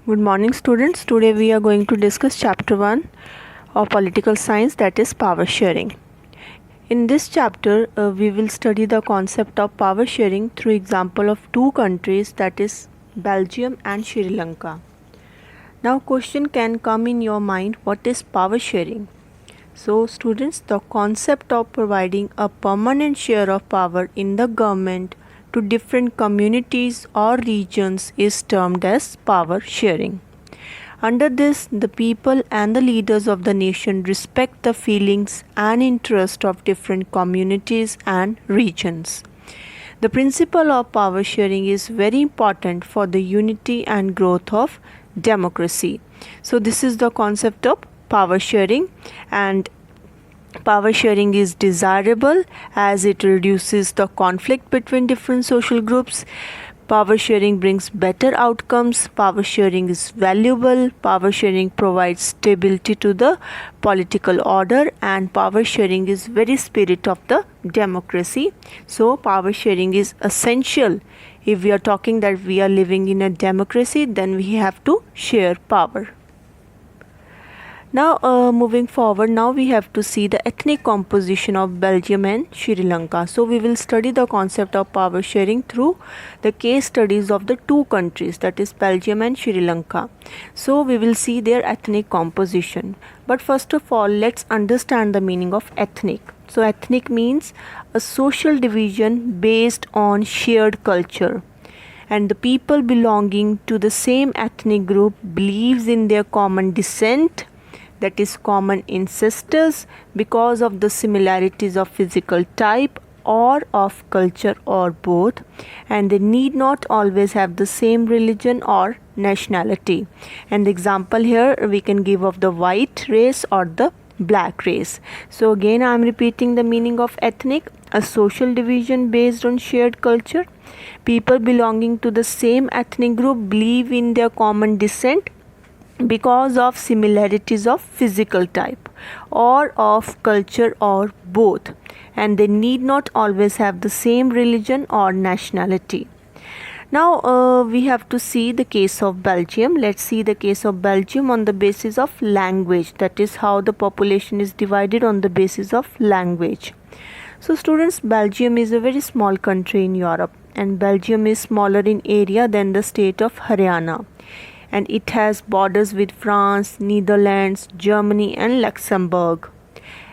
Good morning, students. Today we are going to discuss chapter 1 of political science, that is power sharing. In this chapter we will study the concept of power sharing through example of two countries, that is Belgium and Sri Lanka. Now question can come in your mind, what is power sharing? So students, the concept of providing a permanent share of power in the government to different communities or regions is termed as power sharing. Under this, the people and the leaders of the nation respect the feelings and interests of different communities and regions. The principle of power sharing is very important for the unity and growth of democracy. So this is the concept of power sharing, and power sharing is desirable as it reduces the conflict between different social groups. Power sharing brings better outcomes. Power sharing is valuable. Power sharing provides stability to the political order, and power sharing is very spirit of the democracy. So power sharing is essential. If we are talking that we are living in a democracy, then we have to share power. Now moving forward, now we have to see the ethnic composition of Belgium and Sri Lanka. So we will study the concept of power sharing through the case studies of the two countries, that is Belgium and Sri Lanka. So we will see their ethnic composition. But first of all, let's understand the meaning of ethnic. So ethnic means a social division based on shared culture, and the people belonging to the same ethnic group believes in their common descent, that is common ancestors, because of the similarities of physical type or of culture or both, and they need not always have the same religion or nationality. And the example here we can give of the white race or the black race. So again I am repeating the meaning of ethnic: a social division based on shared culture. People belonging to the same ethnic group believe in their common descent because of similarities of physical type or of culture or both, and they need not always have the same religion or nationality. Now we have to see the case of Belgium. Let's see the case of Belgium on the basis of language, that is how the population is divided on the basis of language. So students, Belgium is a very small country in Europe, and Belgium is smaller in area than the state of Haryana, and it has borders with France, Netherlands, Germany and Luxembourg.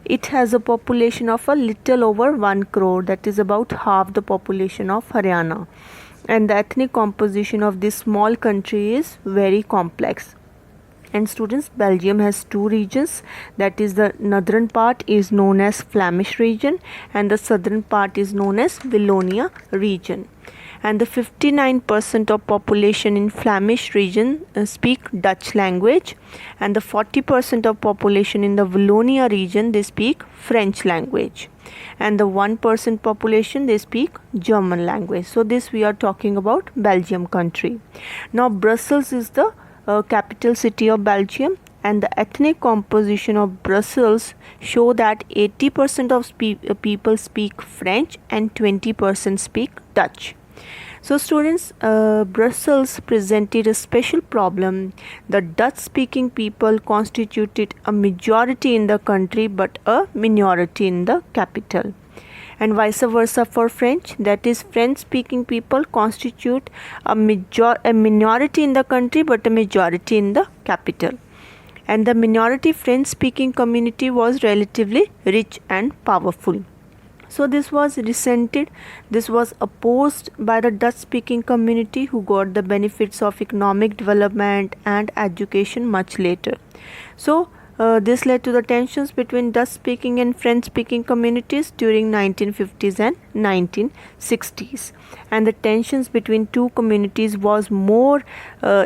It has a population of a little over 1 crore, that is about half the population of Haryana. And the ethnic composition of this small country is very complex. And students, Belgium has two regions, that is the northern part is known as Flemish region and the southern part is known as Wallonia region. And the 59% of population in Flemish region speak Dutch language, and the 40% of population in the Wallonia region they speak French language, and the 1% population they speak German language. So this we are talking about Belgium country. Now Brussels is the capital city of Belgium, and the ethnic composition of Brussels show that 80% of people speak French and 20% speak Dutch. So students, Brussels presented a special problem. The Dutch speaking people constituted a majority in the country but a minority in the capital, and vice versa for French, that is French speaking people constitute a minority in the country but a majority in the capital, and the minority French speaking community was relatively rich and powerful. So this was resented, this was opposed by the Dutch speaking community, who got the benefits of economic development and education much later. So this led to the tensions between Dutch speaking and French speaking communities during 1950s and 1960s, and the tensions between two communities was more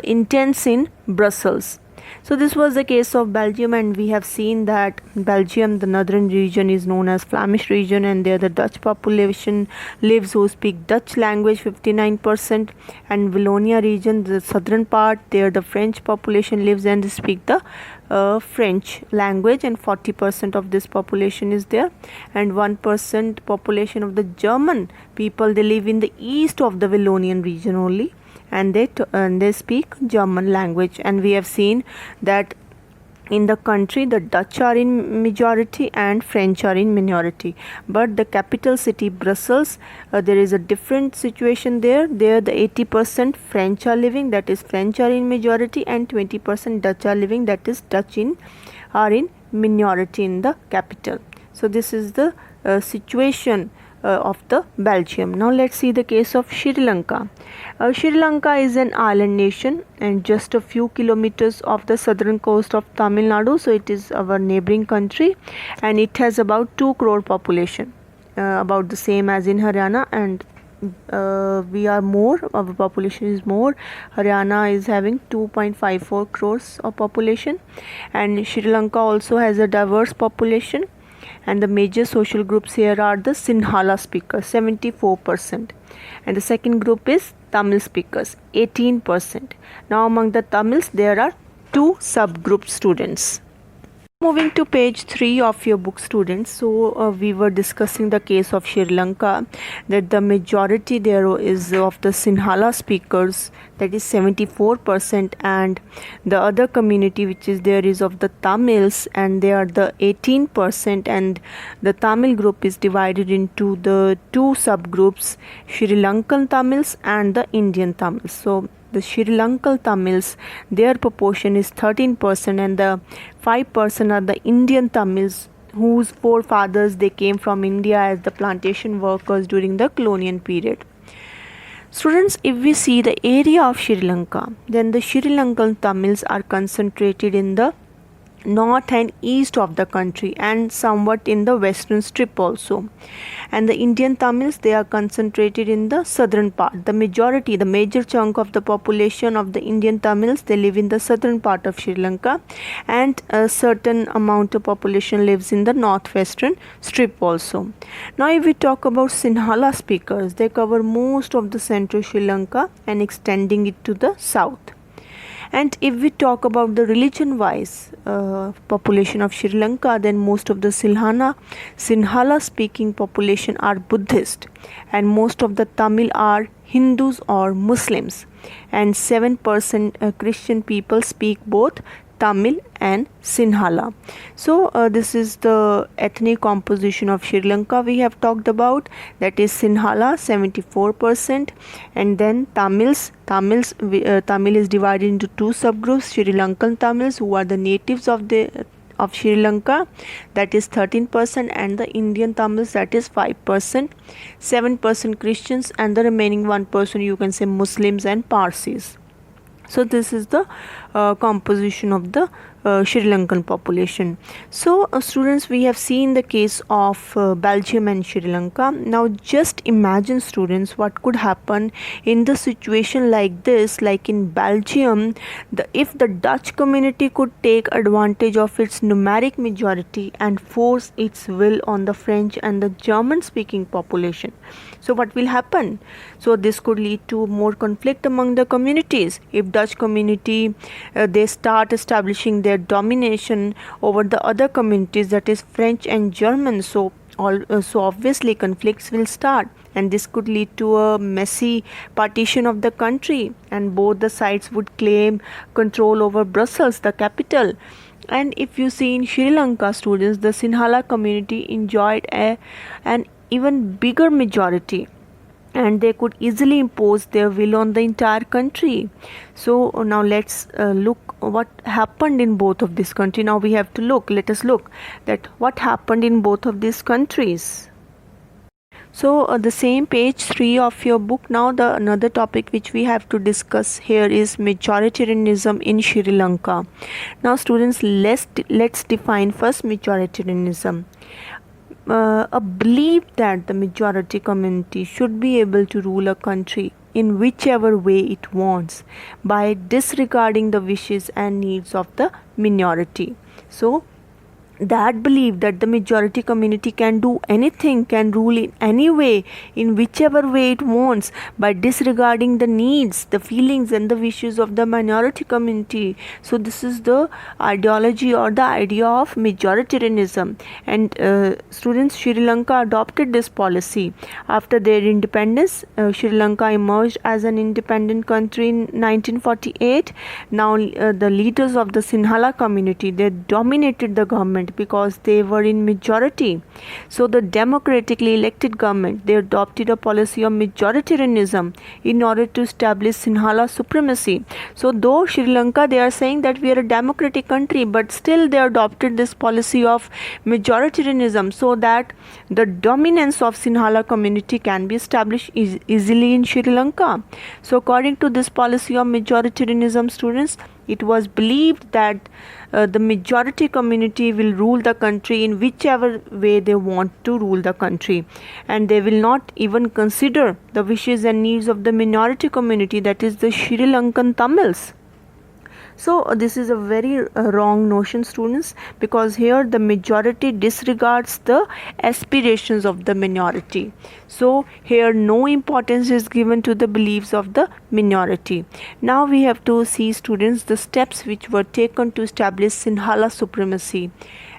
intense in Brussels. So this was the case of Belgium, and we have seen that Belgium, the northern region, is known as Flemish region, and there the Dutch population lives who speak Dutch language 59%, and Wallonia region, the southern part, there the French population lives and they speak the French language, and 40% of this population is there, and 1% population of the German people, they live in the east of the Wallonian region only, and they speak German language. And we have seen that in the country the Dutch are in majority and French are in minority, but the capital city Brussels, there is a different situation there. There the 80% French are living, that is French are in majority, and 20% Dutch are living, that is Dutch are in minority in the capital. So this is the situation of the Belgium. Now let's see the case of Sri Lanka. Sri Lanka is an island nation and just a few kilometers off the southern coast of Tamil Nadu. So it is our neighboring country, and it has about 2 crore population, about the same as in Haryana, and we are more, our population is more. Haryana is having 2.54 crores of population, and Sri Lanka also has a diverse population, and the major social groups here are the Sinhala speakers, 74%, and the second group is Tamil speakers, 18%. Now among the Tamils there are 2 subgroup students. Moving to page 3 of your book, students. So we were discussing the case of Sri Lanka, that the majority there is of the Sinhala speakers, that is 74%, and the other community which is there is of the Tamils, and they are the 18%, and the Tamil group is divided into the 2 subgroups, Sri Lankan Tamils and the Indian Tamils. So the Sri Lankan Tamils, their proportion is 13%, and the 5% are the Indian Tamils, whose forefathers they came from India as the plantation workers during the colonial period. Students, if we see the area of Sri Lanka, then the Sri Lankan Tamils are concentrated in the north and east of the country, and somewhat in the western strip also, and the Indian Tamils, they are concentrated in the southern part. The major chunk of the population of the Indian Tamils, they live in the southern part of Sri Lanka, and a certain amount of population lives in the northwestern strip also. Now if we talk about Sinhala speakers, they cover most of the central Sri Lanka and extending it to the south. And if we talk about the religion wise population of Sri Lanka, then most of the Sinhala speaking population are Buddhist, and most of the Tamil are Hindus or Muslims, and 7% Christian people speak both Tamil and Sinhala. So this is the ethnic composition of Sri Lanka we have talked about, that is Sinhala 74%, and then Tamil is divided into 2 subgroups, Sri Lankan Tamils, who are the natives of Sri Lanka, that is 13%, and the Indian Tamils, that is 5%, 7% Christians, and the remaining 1% you can say Muslims and Parsis. So this is the composition of the Sri Lankan population. So students, we have seen the case of Belgium and Sri Lanka. Now just imagine, students, what could happen in the situation like this, like in Belgium, if the Dutch community could take advantage of its numeric majority and force its will on the French and the German speaking population. So what will happen? So this could lead to more conflict among the communities. If Dutch community they start establishing their domination over the other communities, that is French and German, so obviously conflicts will start, and this could lead to a messy partition of the country, and both the sides would claim control over Brussels, the capital. And if you see in Sri Lanka, students, the Sinhala community enjoyed an even bigger majority, and they could easily impose their will on the entire country. So now let's look what happened in both of these countries. Now we have to let us look that what happened in both of these countries. So the same page 3 of your book. Now the another topic which we have to discuss here is majoritarianism in Sri Lanka. Now students, let's define first majoritarianism. A belief that the majority community should be able to rule a country in whichever way it wants by disregarding the wishes and needs of the minority. So that belief that the majority community can do anything, can rule in any way, in whichever way it wants, by disregarding the needs, the feelings, and the wishes of the minority community. So, this is the ideology or the idea of majoritarianism. And students, Sri Lanka adopted this policy after their independence. Sri Lanka emerged as an independent country in 1948. Now, the leaders of the Sinhala community, they dominated the government because they were in majority. So the democratically elected government, they adopted a policy of majoritarianism in order to establish Sinhala supremacy. So though Sri Lanka, they are saying that we are a democratic country, but still they adopted this policy of majoritarianism so that the dominance of Sinhala community can be established easily in Sri Lanka. So according to this policy of majoritarianism, students, it was believed that the majority community will rule the country in whichever way they want to rule the country, and they will not even consider the wishes and needs of the minority community, that is the Sri Lankan Tamils. So this is a very wrong notion, students, because here the majority disregards the aspirations of the minority. So here no importance is given to the beliefs of the minority. Now we have to see, students, the steps which were taken to establish Sinhala supremacy.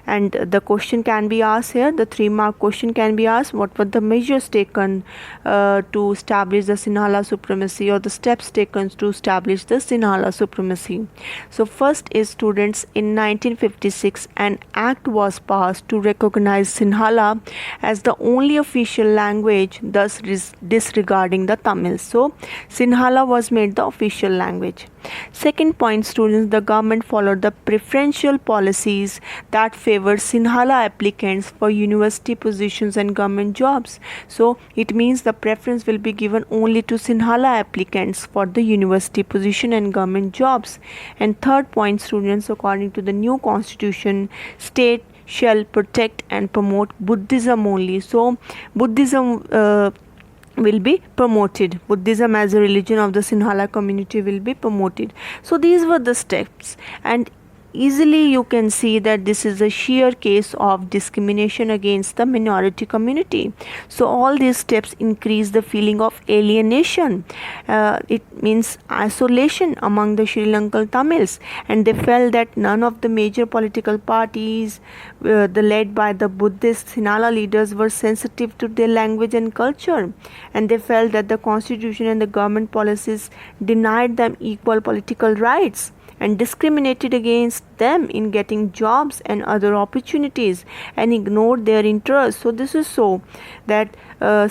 And the question can be asked here, the 3-mark question can be asked, what were the measures taken to establish the Sinhala supremacy, or the steps taken to establish the Sinhala supremacy. So first is, students, in 1956 an act was passed to recognize Sinhala as the only official language, thus disregarding the Tamils. So Sinhala was made the official language. Second point, students, the government followed the preferential policies that favored Sinhala applicants for university positions and government jobs. So it means the preference will be given only to Sinhala applicants for the university position and government jobs. And third point, students, according to the new constitution, state shall protect and promote Buddhism only. So Buddhism will be promoted. Buddhism as a religion of the Sinhala community will be promoted. So these were the steps, and easily you can see that this is a sheer case of discrimination against the minority community. So all these steps increase the feeling of alienation. It means isolation among the Sri Lankan Tamils, and they felt that none of the major political parties led by the Buddhist Sinhala leaders were sensitive to their language and culture, and they felt that the constitution and the government policies denied them equal political rights and discriminated against them in getting jobs and other opportunities, and ignored their interests. So this is so that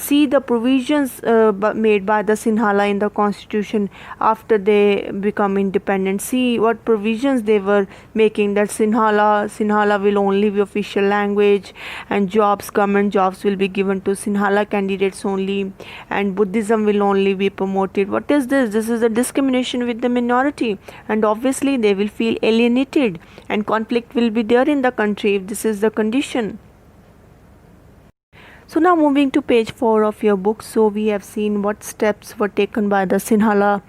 see the provisions made by the Sinhala in the constitution after they become independent. See what provisions they were making, that Sinhala will only be official language, and government jobs will be given to Sinhala candidates only, and Buddhism will only be promoted. What is this? This is a discrimination with the minority, and obviously they will feel alienated, and conflict will be there in the country if this is the condition. So now moving to page 4 of your book. So we have seen what steps were taken by the Sinhala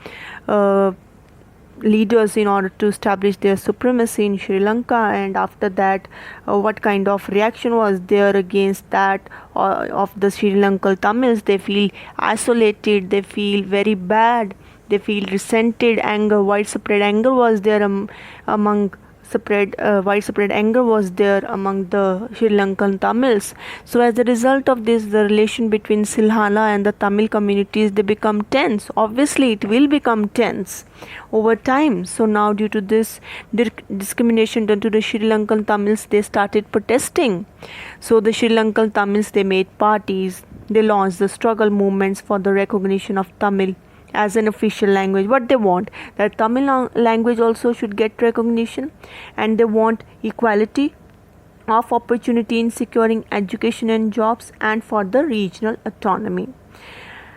leaders in order to establish their supremacy in Sri Lanka, and after that what kind of reaction was there against that of the Sri Lankan Tamils. They feel isolated, they feel very bad, they feel resented, anger, widespread anger was there widespread anger was there among the Sri Lankan Tamils. So as a result of this, the relation between Sinhala and the Tamil communities, they become tense. Obviously it will become tense over time. So now due to this discrimination done to the Sri Lankan Tamils, they started protesting. So the Sri Lankan Tamils, they made parties, they launched the struggle movements for the recognition of Tamil as an official language. What they want, that Tamil language also should get recognition, and they want equality of opportunity in securing education and jobs, and for the regional autonomy.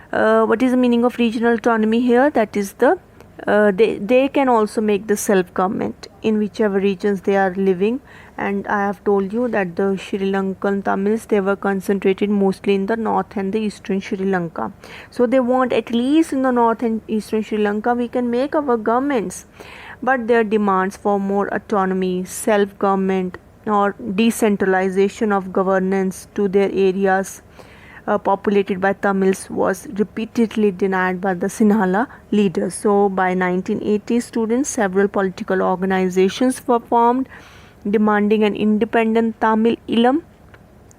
What is the meaning of regional autonomy here? That is the they can also make the self-government in whichever regions they are living. And I have told you that the Sri Lankan Tamils, they were concentrated mostly in the north and the eastern Sri Lanka. So they want, at least in the north and eastern Sri Lanka we can make our governments, but their demands for more autonomy, self-government, or decentralization of governance to their areas populated by Tamils was repeatedly denied by the Sinhala leaders. So by 1980 students, several political organizations were formed demanding an independent Tamil Ilam.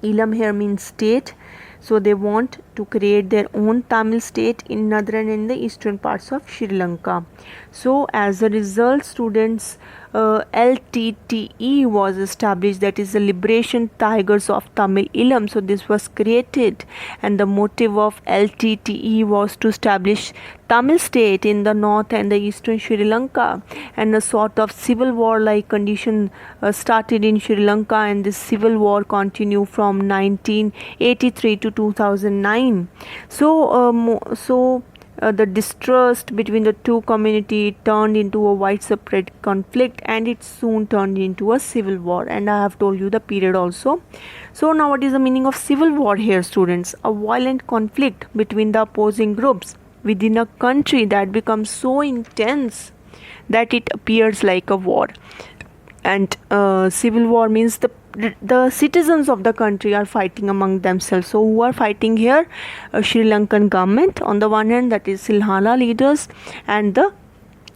Ilam here means state. So they want to create their own Tamil state in northern and the eastern parts of Sri Lanka. So as a result, students, LTTE was established, that is the Liberation Tigers of Tamil Ilam. So this was created, and the motive of LTTE was to establish Tamil state in the north and the eastern Sri Lanka, and a sort of civil war like condition started in Sri Lanka, and this civil war continued from 1983 to 2009. So the distrust between the two communities turned into a widespread conflict, and it soon turned into a civil war, and I have told you the period also. So now what is the meaning of civil war here, students? A violent conflict between the opposing groups within a country that becomes so intense that it appears like a war. And civil war means the citizens of the country are fighting among themselves. So who are fighting here? Sri Lankan government on the one hand, that is Sinhala leaders, and the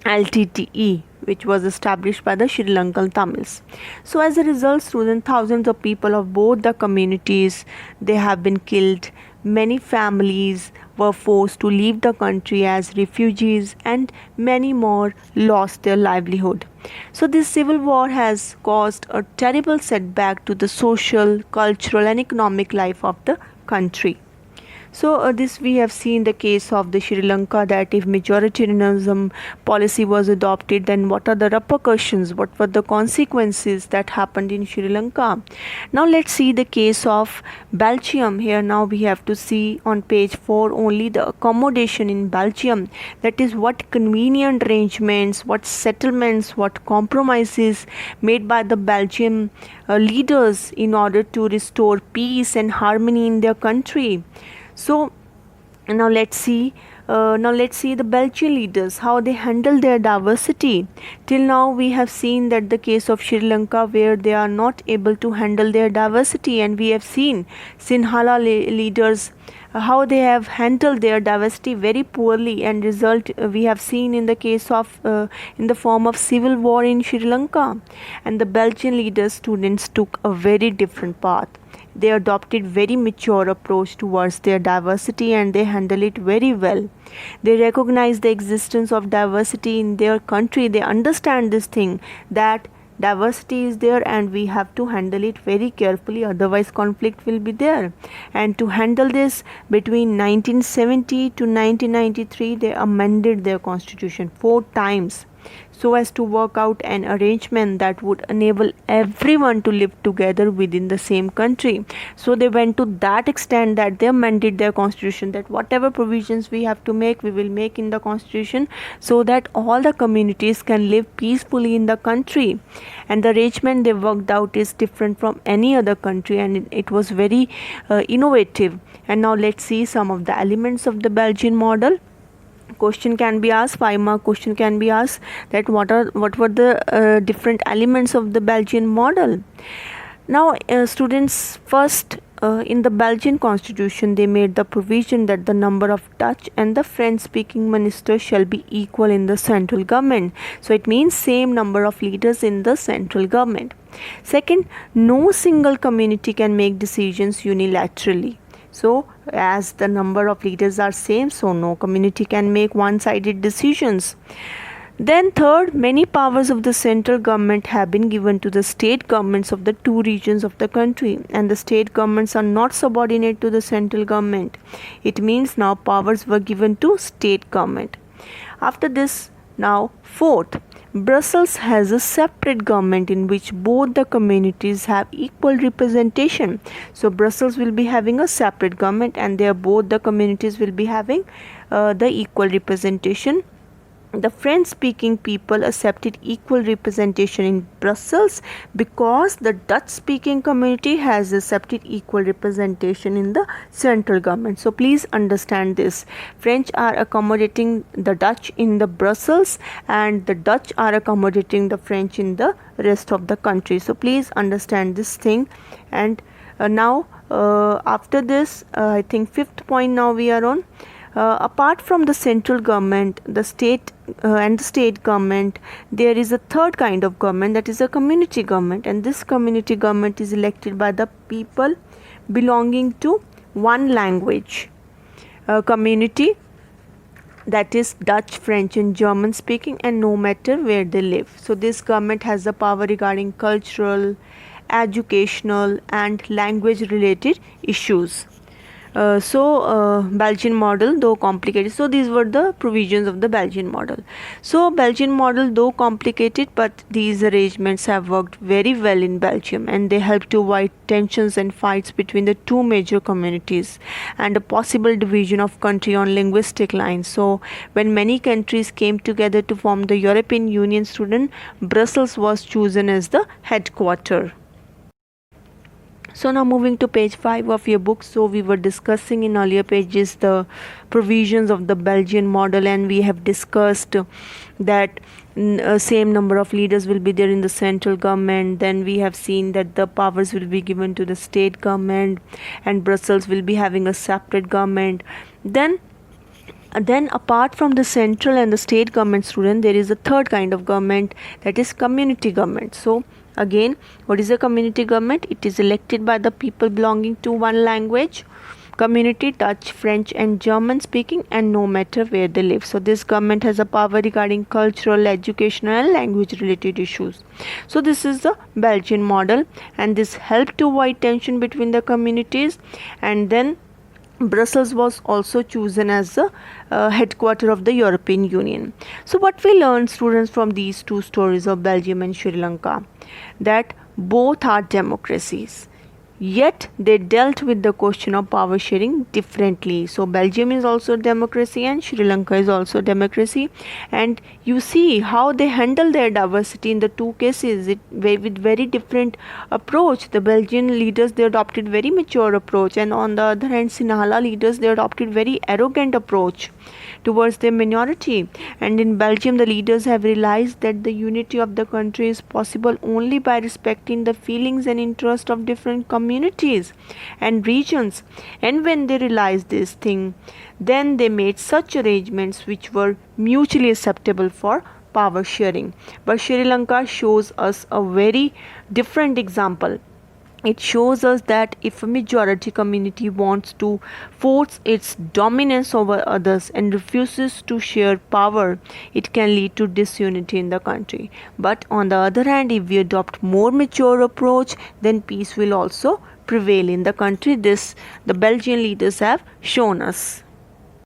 LTTE, which was established by the Sri Lankan Tamils. So as a result, students, thousands of people of both the communities, they have been killed. Many families were forced to leave the country as refugees, and many more lost their livelihood. So this civil war has caused a terrible setback to the social, cultural and economic life of the country. So this we have seen the case of the Sri Lanka, that if majoritarianism policy was adopted, then what are the repercussions, what were the consequences that happened in Sri Lanka. Now let's see the case of Belgium. Here now we have to see on page 4 only the accommodation in Belgium, that is what convenient arrangements, what settlements, what compromises made by the Belgian leaders in order to restore peace and harmony in their country. So now let's see the Belgian leaders, how they handle their diversity. Till now we have seen that the case of Sri Lanka, where they are not able to handle their diversity, and we have seen Sinhala leaders how they have handled their diversity very poorly, and result we have seen in the case of in the form of civil war in Sri Lanka. And the Belgian leaders, students, took a very different path. They adopted very mature approach towards their diversity, and they handle it very well. They recognize the existence of diversity in their country. They understand this thing, that diversity is there and we have to handle it very carefully, otherwise conflict will be there. And to handle this, between 1970 to 1993 they amended their constitution 4 times, so as to work out an arrangement that would enable everyone to live together within the same country. So they went to that extent that they amended their constitution, that whatever provisions we have to make, we will make in the constitution, so that all the communities can live peacefully in the country. And the arrangement they worked out is different from any other country, and it was very innovative. And now let's see some of the elements of the Belgian model. Question can be asked, 5-mark question can be asked, that what were the different elements of the Belgian model. Now students, first in the Belgian constitution they made the provision that the number of Dutch and the French speaking ministers shall be equal in the central government. So it means same number of leaders in the central government. Second, no single community can make decisions unilaterally. So as the number of leaders are same, so no community can make one-sided decisions. Then third, many powers of the central government have been given to the state governments of the 2 regions of the country, and the state governments are not subordinate to the central government. It means now powers were given to state government. After this, now fourth, Brussels has a separate government in which both the communities have equal representation. So Brussels will be having a separate government, and there both the communities will be having the equal representation. the French speaking people accepted equal representation in Brussels because the Dutch speaking community has accepted equal representation in the central government. So please understand this. French are accommodating the Dutch in the Brussels, and the Dutch are accommodating the French in the rest of the country. So please understand this thing. And now after this, I think fifth point now we are on. Apart from the central government, the state and the state government, there is a third kind of government, that is a community government, and this community government is elected by the people belonging to one language community, that is Dutch, French and German speaking, and no matter where they live. So this government has the power regarding cultural, educational and language related issues. Belgian model, though complicated. So these were the provisions of the Belgian model. So Belgian model, though complicated, but these arrangements have worked very well in Belgium, and they help to avoid tensions and fights between the two major communities and a possible division of country on linguistic lines. So when many countries came together to form the European Union, student, Brussels was chosen as the headquarter. So now moving to page 5 of your book. So we were discussing in earlier pages the provisions of the Belgian model, and we have discussed that same number of leaders will be there in the central government. Then we have seen that the powers will be given to the state government, and Brussels will be having a separate government. Then apart from the central and the state government, student, there is a third kind of government, that is community government. So again, what is a community government? It is elected by the people belonging to one language community, Dutch, French and German speaking, and no matter where they live. So this government has a power regarding cultural, educational and language related issues. So this is the Belgian model, and this helped to avoid tension between the communities. And then Brussels was also chosen as the headquarter of the European Union. So what we learned, students, from these two stories of Belgium and Sri Lanka, that both are democracies, yet they dealt with the question of power sharing differently. So Belgium is also democracy and Sri Lanka is also democracy, and you see how they handle their diversity in the two cases with very different approach. The Belgian leaders, they adopted very mature approach, and on the other hand, Sinhala leaders, they adopted very arrogant approach towards their minority. And in Belgium, the leaders have realized that the unity of the country is possible only by respecting the feelings and interests of different communities and regions. And when they realized this thing, then they made such arrangements which were mutually acceptable for power sharing. But Sri Lanka shows us a very different example. It shows us that if a majority community wants to force its dominance over others and refuses to share power, it can lead to disunity in the country. But on the other hand, if we adopt more mature approach, then peace will also prevail in the country. This the Belgian leaders have shown us.